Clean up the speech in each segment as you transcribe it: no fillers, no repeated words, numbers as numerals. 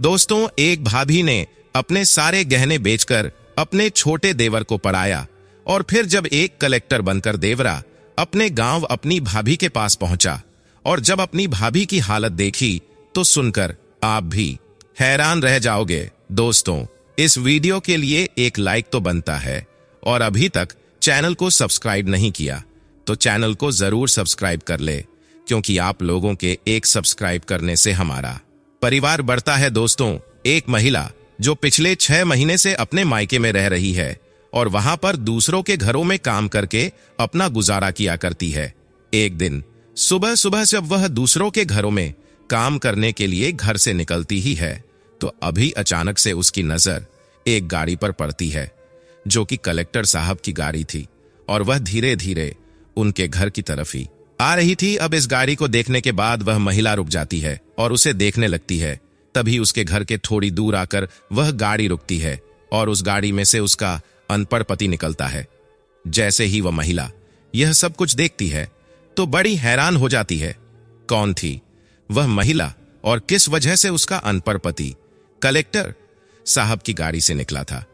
दोस्तों, एक भाभी ने अपने सारे गहने बेचकर अपने छोटे देवर को पढ़ाया और फिर जब एक कलेक्टर बनकर देवरा अपने गांव अपनी भाभी के पास पहुंचा और जब अपनी भाभी की हालत देखी तो सुनकर आप भी हैरान रह जाओगे। दोस्तों, इस वीडियो के लिए एक लाइक तो बनता है और अभी तक चैनल को सब्सक्राइब नहीं किया तो चैनल को जरूर सब्सक्राइब कर ले, क्योंकि आप लोगों के एक सब्सक्राइब करने से हमारा परिवार बढ़ता है। दोस्तों, एक महिला जो पिछले 6 महीने से अपने मायके में रह रही है और वहां पर दूसरों के घरों में काम करके अपना गुजारा किया करती है। एक दिन सुबह सुबह जब वह दूसरों के घरों में काम करने के लिए घर से निकलती ही है तो अभी अचानक से उसकी नजर एक गाड़ी पर पड़ती है जो कि कलेक्टर साहब की गाड़ी थी और वह धीरे धीरे उनके घर की तरफ ही आ रही थी। अब इस गाड़ी को देखने के बाद वह महिला रुक जाती है और उसे देखने लगती है। तभी उसके घर के थोड़ी दूर आकर वह गाड़ी रुकती है और उस गाड़ी में से उसका अनपढ़ पति निकलता है। जैसे ही वह महिला यह सब कुछ देखती है तो बड़ी हैरान हो जाती है। कौन थी वह महिला और किस वजह से उसका अनपढ़ पति कलेक्टर साहब की गाड़ी से निकला था?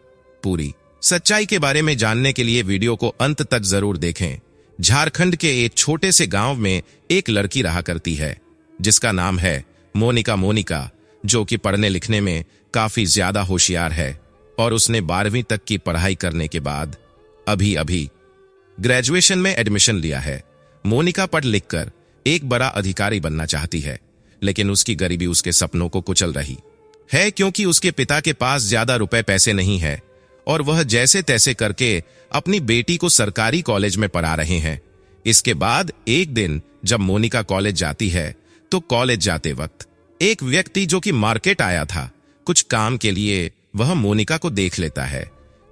पूरी सच्चाई के बारे में जानने के लिए वीडियो को अंत तक जरूर देखें। झारखंड के एक छोटे से गांव में एक लड़की रहा करती है जिसका नाम है मोनिका, जो कि पढ़ने लिखने में काफी ज्यादा होशियार है और उसने 12वीं तक की पढ़ाई करने के बाद अभी ग्रेजुएशन में एडमिशन लिया है। मोनिका पढ़ लिखकर एक बड़ा अधिकारी बनना चाहती है, लेकिन उसकी गरीबी उसके सपनों को कुचल रही है, क्योंकि उसके पिता के पास ज्यादा रुपए पैसे नहीं है और वह जैसे तैसे करके अपनी बेटी को सरकारी कॉलेज में पढ़ा रहे हैं। इसके बाद एक दिन जब मोनिका कॉलेज जाती है तो कॉलेज जाते वक्त एक व्यक्ति जो कि मार्केट आया था कुछ काम के लिए, वह मोनिका को देख लेता है।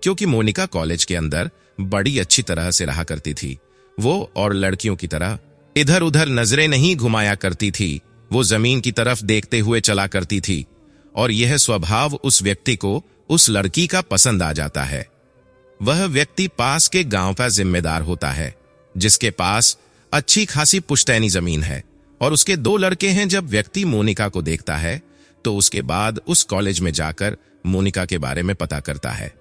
क्योंकि मोनिका कॉलेज के अंदर बड़ी अच्छी तरह से रहा करती थी। वो और लड़कियों की तरह इधर उधर नजरें नहीं घुमाया करती थी, वो जमीन की तरफ देखते हुए चला करती थी और यह स्वभाव उस व्यक्ति को उस लड़की का पसंद आ जाता है। वह व्यक्ति पास के गांव का जिम्मेदार होता है जिसके पास अच्छी खासी पुश्तैनी जमीन है और उसके 2 लड़के हैं। जब व्यक्ति मोनिका को देखता है तो उसके बाद उस कॉलेज में जाकर मोनिका के बारे में पता करता है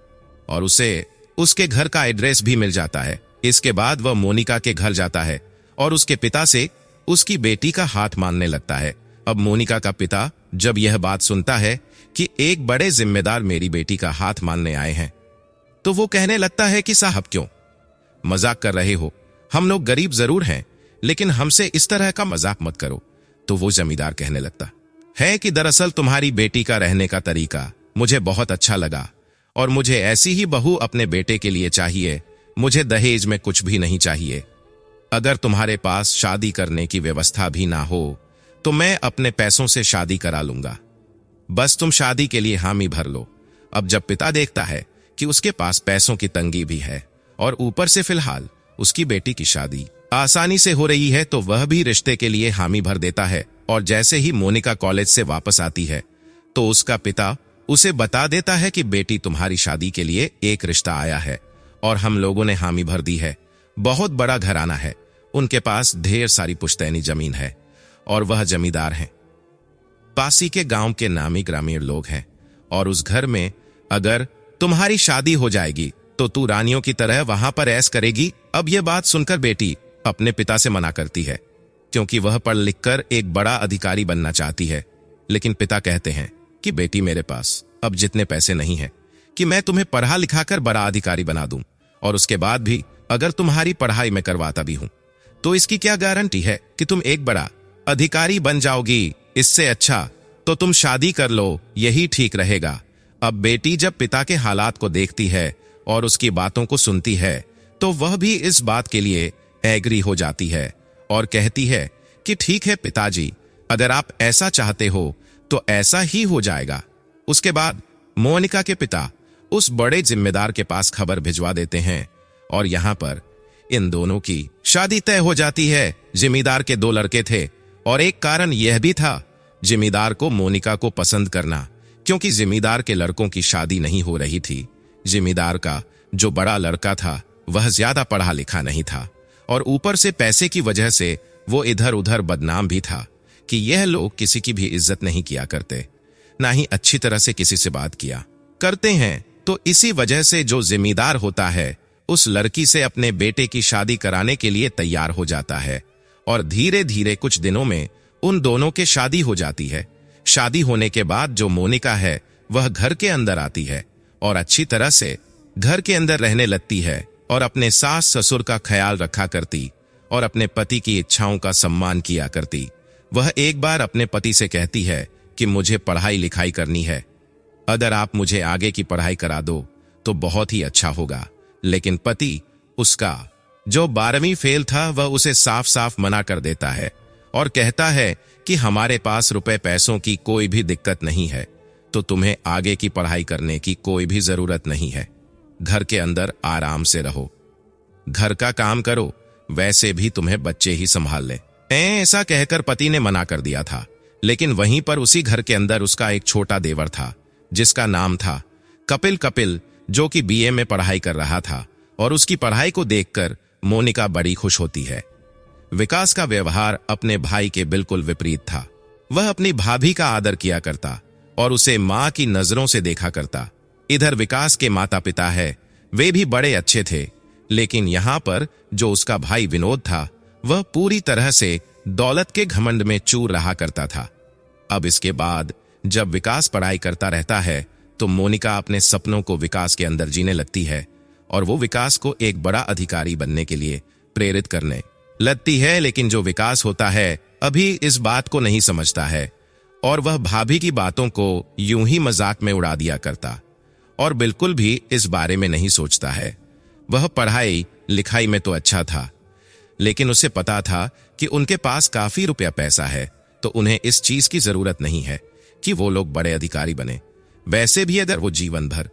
और उसे उसके घर का एड्रेस भी मिल जाता है। इसके बाद वह मोनिका के घर जाता है और उसके पिता से उसकी बेटी का हाथ मांगने लगता है। अब मोनिका का पिता जब यह बात सुनता है कि एक बड़े जिम्मेदार मेरी बेटी का हाथ मांगने आए हैं तो वो कहने लगता है कि साहब क्यों मजाक कर रहे हो, हम लोग गरीब जरूर हैं लेकिन हमसे इस तरह का मजाक मत करो। तो वो जमींदार कहने लगता है कि दरअसल तुम्हारी बेटी का रहने का तरीका मुझे बहुत अच्छा लगा और मुझे ऐसी ही बहू अपने बेटे के लिए चाहिए। मुझे दहेज में कुछ भी नहीं चाहिए। अगर तुम्हारे पास शादी करने की व्यवस्था भी ना हो तो मैं अपने पैसों से शादी करा लूंगा, बस तुम शादी के लिए हामी भर लो। अब जब पिता देखता है कि उसके पास पैसों की तंगी भी है और ऊपर से फिलहाल उसकी बेटी की शादी आसानी से हो रही है तो वह भी रिश्ते के लिए हामी भर देता है। और जैसे ही मोनिका कॉलेज से वापस आती है तो उसका पिता उसे बता देता है कि बेटी तुम्हारी शादी के लिए एक रिश्ता आया है और हम लोगों ने हामी भर दी है। बहुत बड़ा घराना है, उनके पास ढेर सारी पुश्तैनी जमीन है और वह जमींदार हैं। पासी के गांव के नामी ग्रामीण लोग हैं और उस घर में अगर तुम्हारी शादी हो जाएगी तो तू रानियों की तरह वहां पर ऐश करेगी। अब यह बात सुनकर बेटी अपने पिता से मना करती है क्योंकि वह पढ़ लिख कर एक बड़ा अधिकारी बनना चाहती है, लेकिन पिता कहते हैं कि बेटी मेरे पास अब जितने पैसे नहीं हैं कि मैं तुम्हें पढ़ा लिखाकर बड़ा अधिकारी बना दूं और उसके बाद भी अगर तुम्हारी पढ़ाई में करवाता भी हूं तो इसकी क्या गारंटी है कि तुम एक बड़ा अधिकारी बन जाओगी। इससे अच्छा तो तुम शादी कर लो, यही ठीक रहेगा। अब बेटी जब पिता के हालात को देखती है और उसकी बातों को सुनती है तो वह भी इस बात के लिए एग्री हो जाती है और कहती है कि ठीक है पिताजी, अगर आप ऐसा चाहते हो तो ऐसा ही हो जाएगा। उसके बाद मोनिका के पिता उस बड़े जिम्मेदार के पास खबर भिजवा देते हैं और यहां पर इन दोनों की शादी तय हो जाती है। जिम्मेदार के 2 लड़के थे और एक कारण यह भी था जिम्मेदार को मोनिका को पसंद करना, क्योंकि जिम्मेदार के लड़कों की शादी नहीं हो रही थी। जिम्मेदार का जो बड़ा लड़का था वह ज्यादा पढ़ा लिखा नहीं था और ऊपर से पैसे की वजह से वो इधर उधर बदनाम भी था कि यह लोग किसी की भी इज्जत नहीं किया करते। ना ही अच्छी तरह से किसी से बात किया करते हैं। तो इसी वजह से जो जिम्मेदार होता है उस लड़की से अपने बेटे की शादी कराने के लिए तैयार हो जाता है और धीरे धीरे कुछ दिनों में उन दोनों के शादी हो जाती है। शादी होने के बाद जो मोनिका है वह घर के अंदर आती है और अच्छी तरह से घर के अंदर रहने लगती है और अपने सास ससुर का ख्याल रखा करती और अपने पति की इच्छाओं का सम्मान किया करती। वह एक बार अपने पति से कहती है कि मुझे पढ़ाई लिखाई करनी है, अगर आप मुझे आगे की पढ़ाई करा दो तो बहुत ही अच्छा होगा। लेकिन पति उसका जो 12वीं फेल था वह उसे साफ साफ मना कर देता है और कहता है कि हमारे पास रुपए पैसों की कोई भी दिक्कत नहीं है, तो तुम्हें आगे की पढ़ाई करने की कोई भी जरूरत नहीं है। घर के अंदर आराम से रहो, घर का काम करो, वैसे भी तुम्हें बच्चे ही संभाल ले। ऐसा कहकर पति ने मना कर दिया था। लेकिन वहीं पर उसी घर के अंदर उसका एक छोटा देवर था जिसका नाम था कपिल। कपिल जो कि बीए में पढ़ाई कर रहा था और उसकी पढ़ाई को देखकर मोनिका बड़ी खुश होती है। विकास का व्यवहार अपने भाई के बिल्कुल विपरीत था। वह अपनी भाभी का आदर किया करता और उसे मां की नजरों से देखा करता। इधर विकास के माता पिता है, वे भी बड़े अच्छे थे, लेकिन यहां पर जो उसका भाई विनोद था वह पूरी तरह से दौलत के घमंड में चूर रहा करता था। अब इसके बाद जब विकास पढ़ाई करता रहता है तो मोनिका अपने सपनों को विकास के अंदर जीने लगती है और वो विकास को एक बड़ा अधिकारी बनने के लिए प्रेरित करने लगती है। लेकिन जो विकास होता है अभी इस बात को नहीं समझता है और वह भाभी की बातों को यूं ही मजाक में उड़ा दिया करता और बिल्कुल भी इस बारे में नहीं सोचता है। वह पढ़ाई लिखाई में तो अच्छा था, लेकिन उसे पता था कि उनके पास काफी रुपया पैसा है, तो उन्हें इस चीज की जरूरत नहीं है कि वो लोग बड़े अधिकारी बने। वैसे भी अगर वो जीवन भर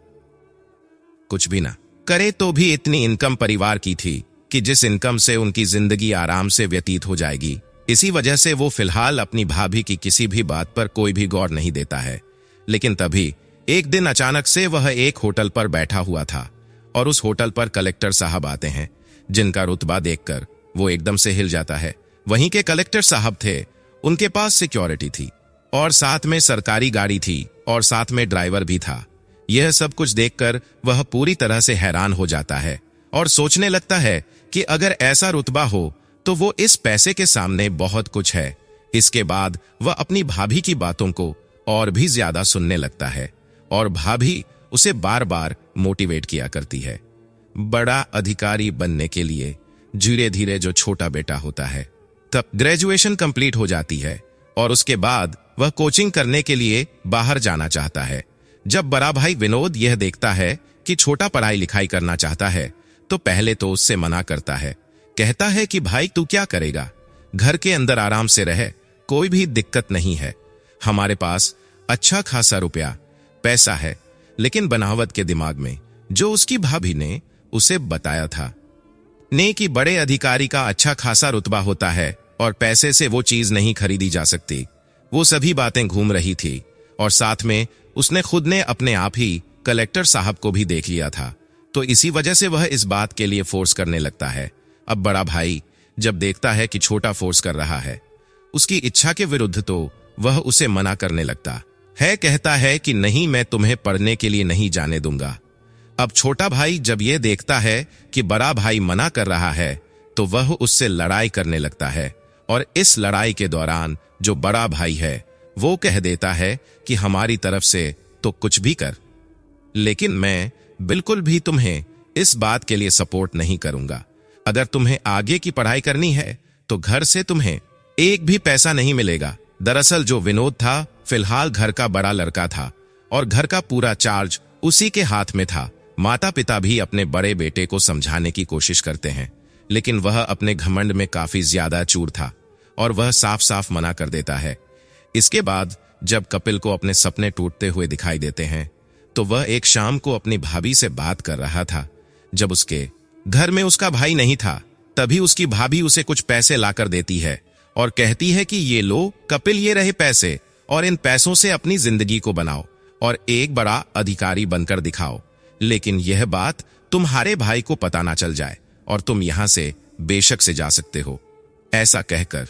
कुछ भी ना करे तो भी इतनी इनकम परिवार की थी कि जिस इनकम से उनकी जिंदगी आराम से व्यतीत हो जाएगी। इसी वजह से वो फिलहाल अपनी भाभी की किसी भी बात पर कोई भी गौर नहीं देता है। लेकिन तभी एक दिन अचानक से वह एक होटल पर बैठा हुआ था और उस होटल पर कलेक्टर साहब आते हैं, जिनका रुतबा देखकर वो एकदम से हिल जाता है। वहीं के कलेक्टर साहब थे, उनके पास सिक्योरिटी थी और साथ में सरकारी गाड़ी थी और साथ में ड्राइवर भी था। यह सब कुछ देखकर वह पूरी तरह से हैरान हो जाता है और सोचने लगता है कि अगर ऐसा रुतबा हो तो वो इस पैसे के सामने बहुत कुछ है। इसके बाद वह अपनी भाभी की बातों को और भी ज्यादा सुनने लगता है और भाभी उसे बार बार मोटिवेट किया करती है बड़ा अधिकारी बनने के लिए। धीरे धीरे जो छोटा बेटा होता है तब ग्रेजुएशन कंप्लीट हो जाती है और उसके बाद वह कोचिंग करने के लिए बाहर जाना चाहता है। जब बड़ा भाई विनोद यह देखता है कि छोटा पढ़ाई लिखाई करना चाहता है तो पहले तो उससे मना करता है, कहता है कि भाई तू क्या करेगा, घर के अंदर आराम से रहे, कोई भी दिक्कत नहीं है, हमारे पास अच्छा खासा रुपया पैसा है। लेकिन बनावट के दिमाग में जो उसकी भाभी ने उसे बताया था ने कि बड़े अधिकारी का अच्छा खासा रुतबा होता है और पैसे से वो चीज नहीं खरीदी जा सकती, वो सभी बातें घूम रही थी। और साथ में उसने खुद ने अपने आप ही कलेक्टर साहब को भी देख लिया था, तो इसी वजह से वह इस बात के लिए फोर्स करने लगता है। अब बड़ा भाई जब देखता है कि छोटा फोर्स कर रहा है उसकी इच्छा के विरुद्ध, तो वह उसे मना करने लगता है, कहता है कि नहीं, मैं तुम्हें पढ़ने के लिए नहीं जाने दूंगा। अब छोटा भाई जब यह देखता है कि बड़ा भाई मना कर रहा है तो वह उससे लड़ाई करने लगता है और इस लड़ाई के दौरान जो बड़ा भाई है वो कह देता है कि हमारी तरफ से तो कुछ भी कर, लेकिन मैं बिल्कुल भी तुम्हें इस बात के लिए सपोर्ट नहीं करूंगा। अगर तुम्हें आगे की पढ़ाई करनी है तो घर से तुम्हें एक भी पैसा नहीं मिलेगा। दरअसल जो विनोद था फिलहाल घर का बड़ा लड़का था और घर का पूरा चार्ज उसी के हाथ में था। माता पिता भी अपने बड़े बेटे को समझाने की कोशिश करते हैं, लेकिन वह अपने घमंड में काफी ज्यादा चूर था और वह साफ साफ मना कर देता है। इसके बाद जब कपिल को अपने सपने टूटते हुए दिखाई देते हैं तो वह एक शाम को अपनी भाभी से बात कर रहा था। जब उसके घर में उसका भाई नहीं था तभी उसकी भाभी उसे कुछ पैसे लाकर देती है और कहती है कि ये लो कपिल, ये रहे पैसे और इन पैसों से अपनी जिंदगी को बनाओ और एक बड़ा अधिकारी बनकर दिखाओ, लेकिन यह बात तुम्हारे भाई को पता ना चल जाए और तुम यहां से बेशक से जा सकते हो। ऐसा कहकर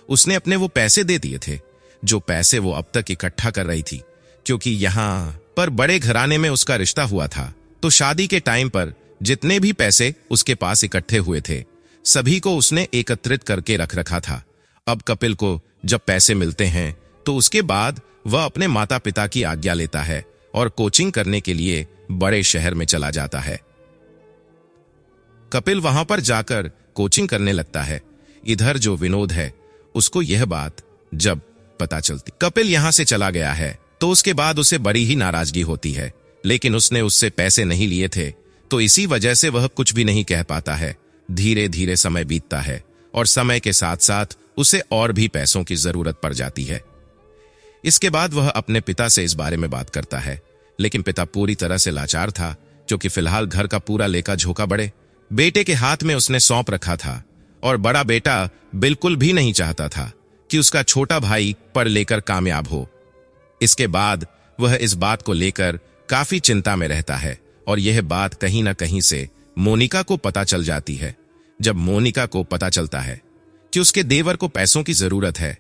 उसने अपने वो पैसे दे दिए थे जो पैसे वो अब तक इकट्ठा कर रही थी, क्योंकि यहाँ पर बड़े घराने में उसका रिश्ता हुआ था। तो शादी के टाइम पर जितने भी पैसे उसके पास इकट्ठे हुए थे, सभी को उसने एकत्रित करके रख रखा था। अब कपिल को जब पैसे मिलते हैं तो उसके बाद वह अपने माता पिता की आज्ञा लेता है और कोचिंग करने के लिए बड़े शहर में चला जाता है। कपिल वहां पर जाकर कोचिंग करने लगता है। इधर जो विनोद है, उसको यह बात जब पता चलती कपिल यहां से चला गया है, तो उसके बाद उसे बड़ी ही नाराजगी होती है। लेकिन उसने उससे पैसे नहीं लिए थे, तो इसी वजह से वह कुछ भी नहीं कह पाता है। धीरे धीरे समय बीतता है और समय के साथ साथ उसे और भी पैसों की जरूरत पड़ जाती है। इसके बाद वह अपने पिता से इस बारे में बात करता है, लेकिन पिता पूरी तरह से लाचार था, क्योंकि फिलहाल घर का पूरा लेखा झोंका बड़े बेटे के हाथ में उसने सौंप रखा था और बड़ा बेटा बिल्कुल भी नहीं चाहता था कि उसका छोटा भाई पढ़ लेकर कामयाब हो। इसके बाद वह इस बात को लेकर काफी चिंता में रहता है और यह बात कहीं ना कहीं से मोनिका को पता चल जाती है। जब मोनिका को पता चलता है कि उसके देवर को पैसों की जरूरत है,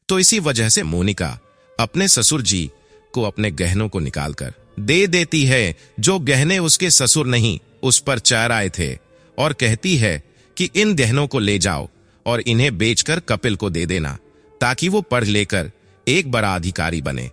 तो इसी वजह से मोनिका अपने ससुर जी को अपने गहनों को निकालकर दे देती है, जो गहने उसके ससुर नहीं उस पर चार आए थे, और कहती है कि इन गहनों को ले जाओ और इन्हें बेचकर कपिल को दे देना, ताकि वो पढ़ लेकर एक बड़ा अधिकारी बने।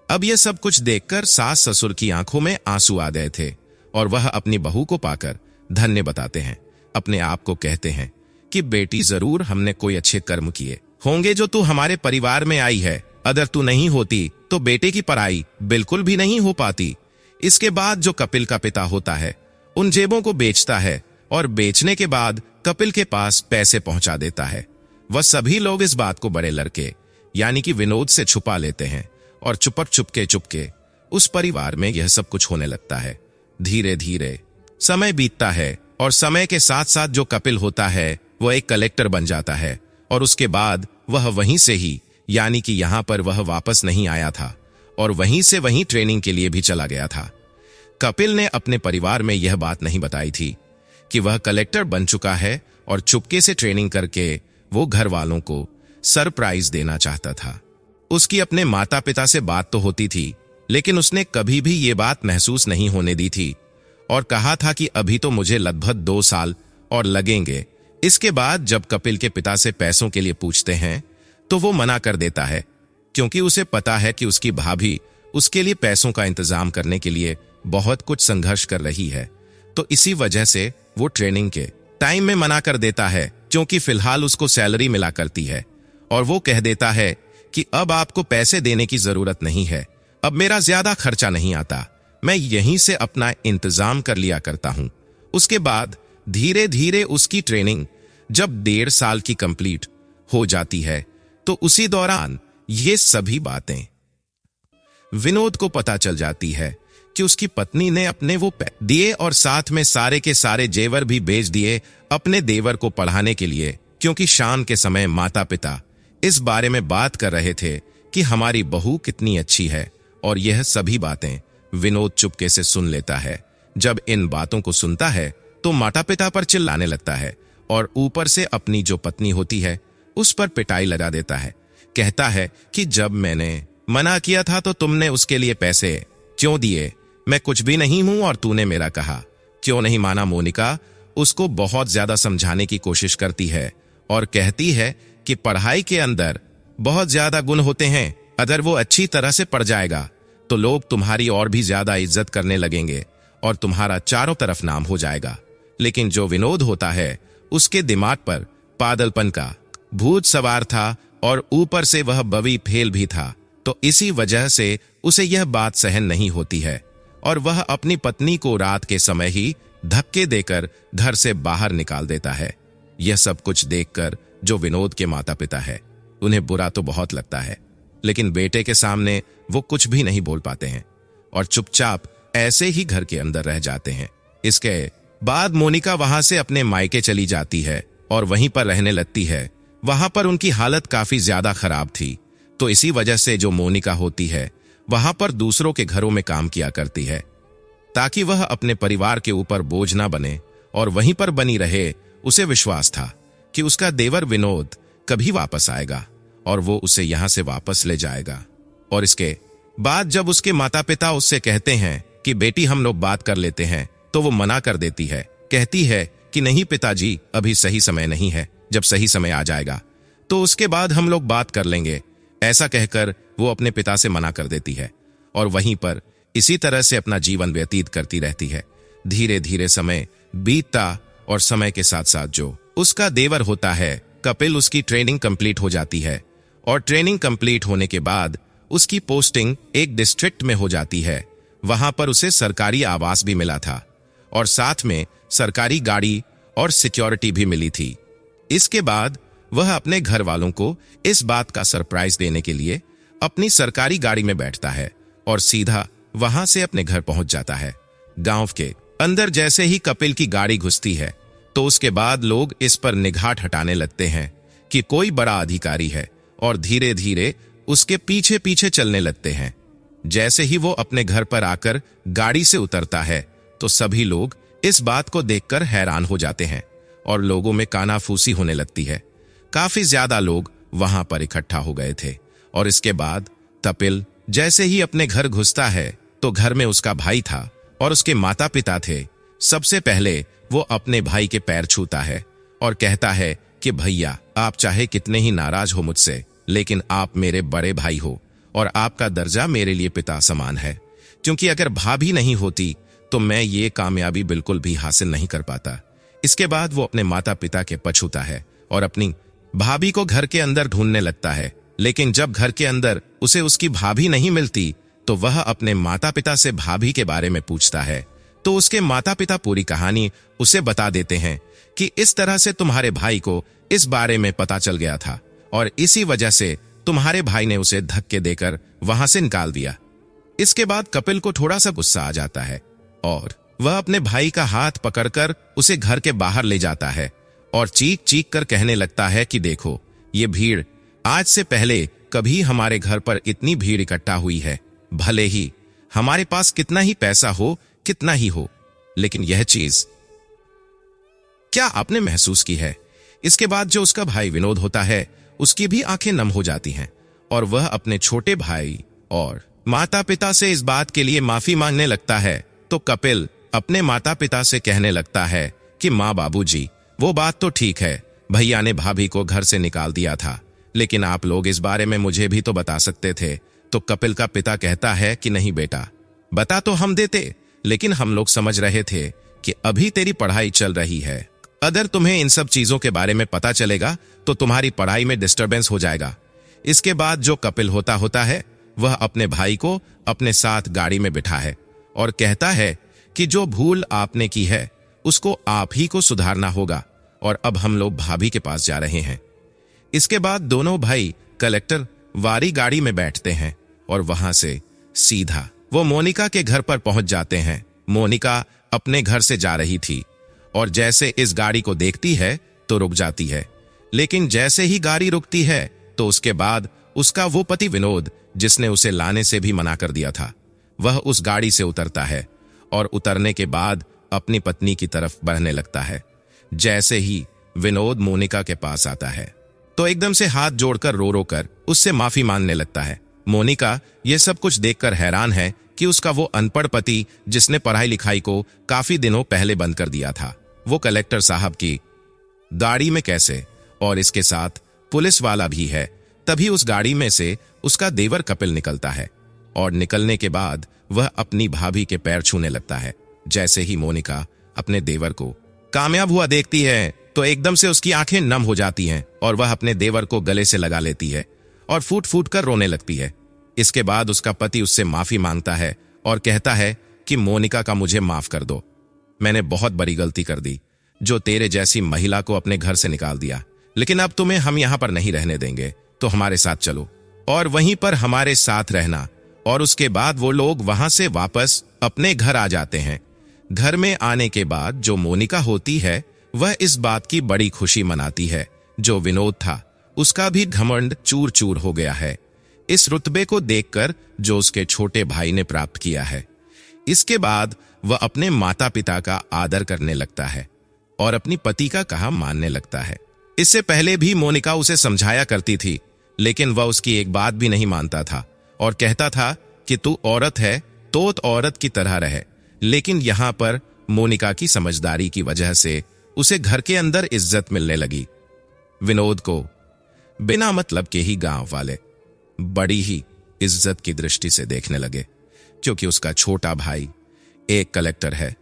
अब यह सब कुछ देखकर सास ससुर की आंखों में आंसू आ गए थे और वह अपनी बहू को पाकर धन्य बताते हैं। अपने आप को कहते हैं कि बेटी, जरूर हमने कोई अच्छे कर्म किए होंगे जो तू हमारे परिवार में आई है। अगर तू नहीं होती तो बेटे की पढ़ाई बिल्कुल भी नहीं हो पाती। इसके बाद जो कपिल का पिता होता है, उन जेबों को बेचता है और बेचने के बाद कपिल के पास पैसे पहुंचा देता है। वह सभी लोग इस बात को बड़े लड़के यानी कि विनोद से छुपा लेते हैं और चुपके उस परिवार में यह सब कुछ होने लगता है। धीरे धीरे समय बीतता है और समय के साथ साथ जो कपिल होता है वह एक कलेक्टर बन जाता है और उसके बाद वह वहीं से ही यानी कि यहां पर वह वापस नहीं आया था और वहीं से वहीं ट्रेनिंग के लिए भी चला गया था। कपिल ने अपने परिवार में यह बात नहीं बताई थी कि वह कलेक्टर बन चुका है और चुपके से ट्रेनिंग करके वो घर वालों को सरप्राइज देना चाहता था। उसकी अपने माता पिता से बात तो होती थी, लेकिन उसने कभी भी ये बात महसूस नहीं होने दी थी और कहा था कि अभी तो मुझे लगभग 2 साल और लगेंगे। इसके बाद जब कपिल के पिता से पैसों के लिए पूछते हैं तो वो मना कर देता है, क्योंकि उसे पता है कि उसकी भाभी उसके लिए पैसों का इंतजाम करने के लिए बहुत कुछ संघर्ष कर रही है। तो इसी वजह से वो ट्रेनिंग के टाइम में मना कर देता है, क्योंकि फिलहाल उसको सैलरी मिला करती है और वो कह देता है कि अब आपको पैसे देने की जरूरत नहीं है, अब मेरा ज्यादा खर्चा नहीं आता, मैं यहीं से अपना इंतजाम कर लिया करता हूं। उसके बाद धीरे धीरे उसकी ट्रेनिंग जब 1.5 साल की कंप्लीट हो जाती है, तो उसी दौरान ये सभी बातें विनोद को पता चल जाती है कि उसकी पत्नी ने अपने वो पैसे दिए और साथ में सारे के सारे जेवर भी बेच दिए अपने देवर को पढ़ाने के लिए, क्योंकि शाम के समय माता पिता इस बारे में बात कर रहे थे कि हमारी बहू कितनी अच्छी है। और यह सभी बातें विनोद चुपके से सुन लेता है। जब इन बातों को सुनता है तो माता पिता पर चिल्लाने लगता है और ऊपर से अपनी जो पत्नी होती है उस पर पिटाई लगा देता है। कहता है कि जब मैंने मना किया था तो तुमने उसके लिए पैसे क्यों दिए? मैं कुछ भी नहीं हूं और तूने मेरा कहा क्यों नहीं माना? मोनिका उसको बहुत ज्यादा समझाने की कोशिश करती है और कहती है कि पढ़ाई के अंदर बहुत ज्यादा गुण होते हैं, अगर वो अच्छी तरह से पढ़ जाएगा तो लोग तुम्हारी और भी ज्यादा इज्जत करने लगेंगे और तुम्हारा चारों तरफ नाम हो जाएगा। लेकिन जो विनोद होता है उसके दिमाग पर पागलपन का भूत सवार था और ऊपर से वह बवी फेल भी था, तो इसी वजह से उसे यह बात सहन नहीं होती है और वह अपनी पत्नी को रात के समय ही धक्के देकर घर से बाहर निकाल देता है। यह सब कुछ देखकर जो विनोद के माता पिता है उन्हें बुरा तो बहुत लगता है, लेकिन बेटे के सामने वो कुछ भी नहीं बोल पाते हैं और चुपचाप ऐसे ही घर के अंदर रह जाते हैं। इसके बाद मोनिका वहां से अपने मायके चली जाती है और वहीं पर रहने लगती है। वहां पर उनकी हालत काफी ज्यादा खराब थी, तो इसी वजह से जो मोनिका होती है वहां पर दूसरों के घरों में काम किया करती है, ताकि वह अपने परिवार के ऊपर बोझ ना बने और वहीं पर बनी रहे। उसे विश्वास था कि उसका देवर विनोद कभी वापस आएगा और वो उसे यहां से वापस ले जाएगा। और इसके बाद जब उसके माता पिता उससे कहते हैं कि बेटी हम लोग बात कर लेते हैं, तो वो मना कर देती है। कहती है कि नहीं पिताजी, अभी सही समय नहीं है, जब सही समय आ जाएगा तो उसके बाद हम लोग बात कर लेंगे। ऐसा कहकर वो अपने पिता से मना कर देती है और वहीं पर इसी तरह से अपना जीवन व्यतीत करती रहती है। धीरे धीरे समय बीतता और समय के साथ साथ जो उसका देवर होता है कपिल, उसकी ट्रेनिंग कंप्लीट हो जाती है और ट्रेनिंग कंप्लीट होने के बाद उसकी पोस्टिंग एक डिस्ट्रिक्ट में हो जाती है। वहां पर उसे सरकारी आवास भी मिला था और साथ में सरकारी गाड़ी और सिक्योरिटी भी मिली थी। इसके बाद वह अपने घर वालों को इस बात का सरप्राइज देने के लिए अपनी सरकारी गाड़ी में बैठता है और सीधा वहां से अपने घर पहुंच जाता है। गांव के अंदर जैसे ही कपिल की गाड़ी घुसती है तो उसके बाद लोग इस पर निगाह हटाने लगते हैं कि कोई बड़ा अधिकारी है और धीरे धीरे उसके पीछे पीछे चलने लगते हैं। जैसे ही वो अपने घर पर आकर गाड़ी से उतरता है तो सभी लोग इस बात को देखकर हैरान हो जाते हैं और लोगों में कानाफूसी होने लगती है। काफी ज्यादा लोग वहां पर इकट्ठा हो गए थे और इसके बाद कपिल जैसे ही अपने घर घुसता है तो घर में उसका भाई था और उसके माता पिता थे। सबसे पहले वो अपने भाई के पैर छूता है और कहता है कि भैया, आप चाहे कितने ही नाराज हो मुझसे, लेकिन आप मेरे बड़े भाई हो और आपका दर्जा मेरे लिए पिता समान है, क्योंकि अगर भाभी नहीं होती तो मैं ये कामयाबी बिल्कुल भी हासिल नहीं कर पाता। इसके बाद वो अपने माता पिता के पछूता है और अपनी भाभी को घर के अंदर ढूंढने लगता है, लेकिन जब घर के अंदर उसे उसकी भाभी नहीं मिलती तो वह अपने माता पिता से भाभी के बारे में पूछता है। तो उसके माता पिता पूरी कहानी उसे बता देते हैं कि इस तरह से तुम्हारे भाई को इस बारे में पता चल गया था और इसी वजह से तुम्हारे भाई ने उसे धक्के देकर वहां से निकाल दिया। इसके बाद कपिल को थोड़ा सा गुस्सा आ जाता है और वह अपने भाई का हाथ पकड़कर उसे घर के बाहर ले जाता है और चीख चीख कर कहने लगता है कि देखो, ये भीड़ आज से पहले कभी हमारे घर पर इतनी भीड़ इकट्ठा हुई है। भले ही हमारे पास कितना ही पैसा हो, कितना ही हो, लेकिन यह चीज क्या आपने महसूस की है? इसके बाद जो उसका भाई विनोद होता है उसकी भी आंखें नम हो जाती हैं और वह अपने छोटे भाई और माता पिता से इस बात के लिए माफी मांगने लगता है। तो कपिल अपने माता पिता से कहने लगता है कि माँ बाबूजी, वो बात तो ठीक है, भैया ने भाभी को घर से निकाल दिया था, लेकिन आप लोग इस बारे में मुझे भी तो बता सकते थे। तो कपिल का पिता कहता है कि नहीं बेटा, बता तो हम देते, लेकिन हम लोग समझ रहे थे कि अभी तेरी पढ़ाई चल रही है, अगर तुम्हें इन सब चीजों के बारे में पता चलेगा तो तुम्हारी पढ़ाई में डिस्टरबेंस हो जाएगा। इसके बाद जो कपिल होता है वह अपने भाई को अपने साथ गाड़ी में बिठा है और कहता है कि जो भूल आपने की है उसको आप ही को सुधारना होगा और अब हम लोग भाभी के पास जा रहे हैं। इसके बाद दोनों भाई कलेक्टर वारी गाड़ी में बैठते हैं और वहां से सीधा वो मोनिका के घर पर पहुंच जाते हैं। मोनिका अपने घर से जा रही थी और जैसे इस गाड़ी को देखती है तो रुक जाती है, लेकिन जैसे ही गाड़ी रुकती है तो उसके बाद उसका वो पति विनोद, जिसने उसे लाने से भी मना कर दिया था, वह उस गाड़ी से उतरता है और उतरने के बाद अपनी पत्नी की तरफ बढ़ने लगता है। जैसे ही विनोद मोनिका के पास आता है तो एकदम से हाथ जोड़कर रो रो कर उससे माफी मांगने लगता है। मोनिका ये सब कुछ देखकर हैरान है कि उसका वो अनपढ़ पति, जिसने पढ़ाई लिखाई को काफी दिनों पहले बंद कर दिया था, वो कलेक्टर साहब की गाड़ी में कैसे, और इसके साथ पुलिस वाला भी है। तभी उस गाड़ी में से उसका देवर कपिल निकलता है और निकलने के बाद वह अपनी भाभी के पैर छूने लगता है। जैसे ही मोनिका अपने देवर को कामयाब हुआ देखती है तो एकदम से उसकी आंखें नम हो जाती हैं और वह अपने देवर को गले से लगा लेती है और फूट फूट कर रोने लगती है। इसके बाद उसका पति उससे माफी मांगता है और कहता है कि मोनिका का मुझे माफ कर दो, मैंने बहुत बड़ी गलती कर दी जो तेरे जैसी महिला को अपने घर से निकाल दिया, लेकिन अब तुम्हें हम यहां पर नहीं रहने देंगे, तो हमारे साथ चलो और वहीं पर हमारे साथ रहना। और उसके बाद वो लोग वहां से वापस अपने घर आ जाते हैं। घर में आने के बाद जो मोनिका होती है वह इस बात की बड़ी खुशी मनाती है जो विनोद था उसका भी घमंड चूर चूर हो गया है इस रुतबे को देखकर जो उसके छोटे भाई ने प्राप्त किया है। इसके बाद वह अपने माता पिता का आदर करने लगता है और अपनी पति का कहा मानने लगता है। इससे पहले भी मोनिका उसे समझाया करती थी, लेकिन वह उसकी एक बात भी नहीं मानता था और कहता था कि तू औरत है तो औरत की तरह रहे। लेकिन यहाँ पर मोनिका की समझदारी की वजह से उसे घर के अंदर इज्जत मिलने लगी। विनोद को बिना मतलब के ही गांव वाले बड़ी ही इज्जत की दृष्टि से देखने लगे, क्योंकि उसका छोटा भाई एक कलेक्टर है।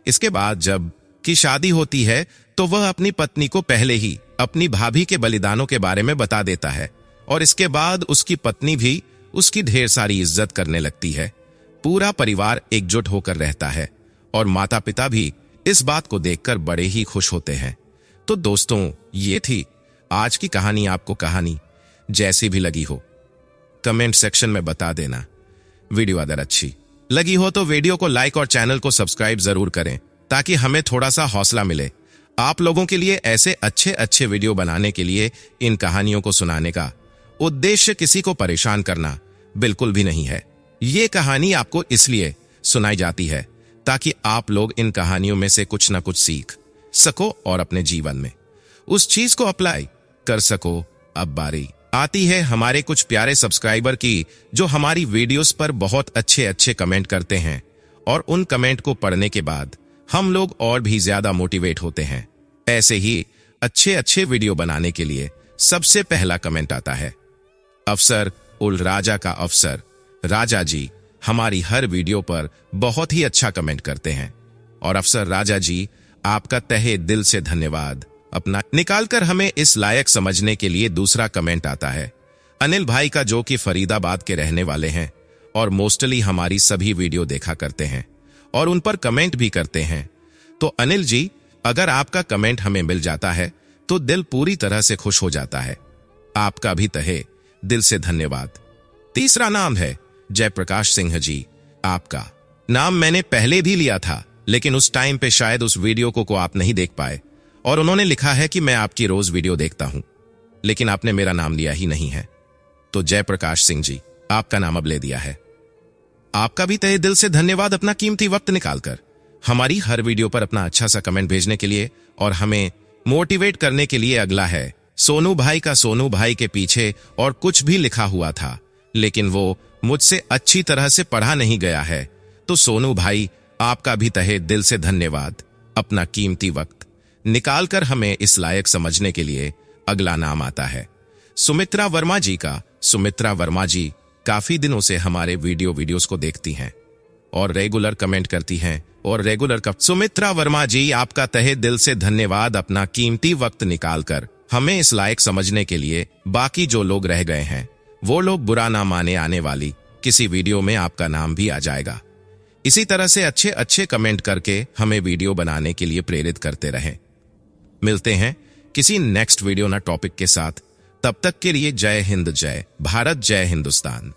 इसके बाद जब की शादी होती है तो वह अपनी पत्नी को पहले ही अपनी भाभी के बलिदानों के बारे में बता देता है, और इसके बाद उसकी पत्नी भी उसकी ढेर सारी इज्जत करने लगती है। पूरा परिवार एकजुट होकर रहता है और माता पिता भी इस बात को देखकर बड़े ही खुश होते हैं। तो दोस्तों, ये थी आज की कहानी। आपको कहानी जैसी भी लगी हो कमेंट सेक्शन में बता देना। वीडियो अगर अच्छी लगी हो तो वीडियो को लाइक और चैनल को सब्सक्राइब जरूर करें, ताकि हमें थोड़ा सा हौसला मिले। आप लोगों के लिए ऐसे अच्छे अच्छे वीडियो बनाने के लिए इन कहानियों को सुनाने का उद्देश्य किसी को परेशान करना बिल्कुल भी नहीं है। ये कहानी आपको इसलिए सुनाई जाती है ताकि आप लोग इन कहानियों में से कुछ ना कुछ सीख सको और अपने जीवन में उस चीज को अप्लाई कर सको। अब बारी आती है हमारे कुछ प्यारे सब्सक्राइबर की, जो हमारी वीडियोस पर बहुत अच्छे अच्छे कमेंट करते हैं, और उन कमेंट को पढ़ने के बाद हम लोग और भी ज्यादा मोटिवेट होते हैं ऐसे ही अच्छे अच्छे वीडियो बनाने के लिए। सबसे पहला कमेंट आता है अफसर उल राजा का। अफसर राजा जी हमारी हर वीडियो पर बहुत ही अच्छा कमेंट करते हैं, और अफसर राजा जी आपका तहे दिल से धन्यवाद अपना निकालकर हमें इस लायक समझने के लिए। दूसरा कमेंट आता है अनिल भाई का, जो कि फरीदाबाद के रहने वाले हैं और मोस्टली हमारी सभी वीडियो देखा करते हैं और उन पर कमेंट भी करते हैं। तो अनिल जी, अगर आपका कमेंट हमें मिल जाता है तो दिल पूरी तरह से खुश हो जाता है। आपका भी तहे दिल से धन्यवाद। तीसरा नाम है जयप्रकाश सिंह जी। आपका नाम मैंने पहले भी लिया था, लेकिन उस टाइम पे शायद उस वीडियो को आप नहीं देख पाए, और उन्होंने लिखा है कि मैं आपकी रोज वीडियो देखता हूं, लेकिन आपने मेरा नाम लिया ही नहीं है। तो जयप्रकाश सिंह जी, आपका नाम अब ले दिया है। आपका भी तहे दिल से धन्यवाद अपना कीमती वक्त निकालकर हमारी हर वीडियो पर अपना अच्छा सा कमेंट भेजने के लिए और हमें मोटिवेट करने के लिए। अगला है सोनू भाई का। सोनू भाई के पीछे और कुछ भी लिखा हुआ था, लेकिन वो मुझसे अच्छी तरह से पढ़ा नहीं गया है। तो सोनू भाई, आपका भी तहे दिल से धन्यवाद अपना कीमती वक्त निकालकर हमें इस लायक समझने के लिए। अगला नाम आता है सुमित्रा वर्मा जी का। सुमित्रा वर्मा जी काफी दिनों से हमारे वीडियोस को देखती हैं और रेगुलर कमेंट करती हैं और रेगुलर सुमित्रा वर्मा जी, आपका तहे दिल से धन्यवाद अपना कीमती वक्त निकालकर हमें इस लायक समझने के लिए। बाकी जो लोग रह गए हैं वो लोग बुरा ना माने, आने वाली किसी वीडियो में आपका नाम भी आ जाएगा। इसी तरह से अच्छे अच्छे कमेंट करके हमें वीडियो बनाने के लिए प्रेरित करते रहें। मिलते हैं किसी नेक्स्ट वीडियो ना टॉपिक के साथ। तब तक के लिए जय हिंद, जय भारत, जय हिंदुस्तान।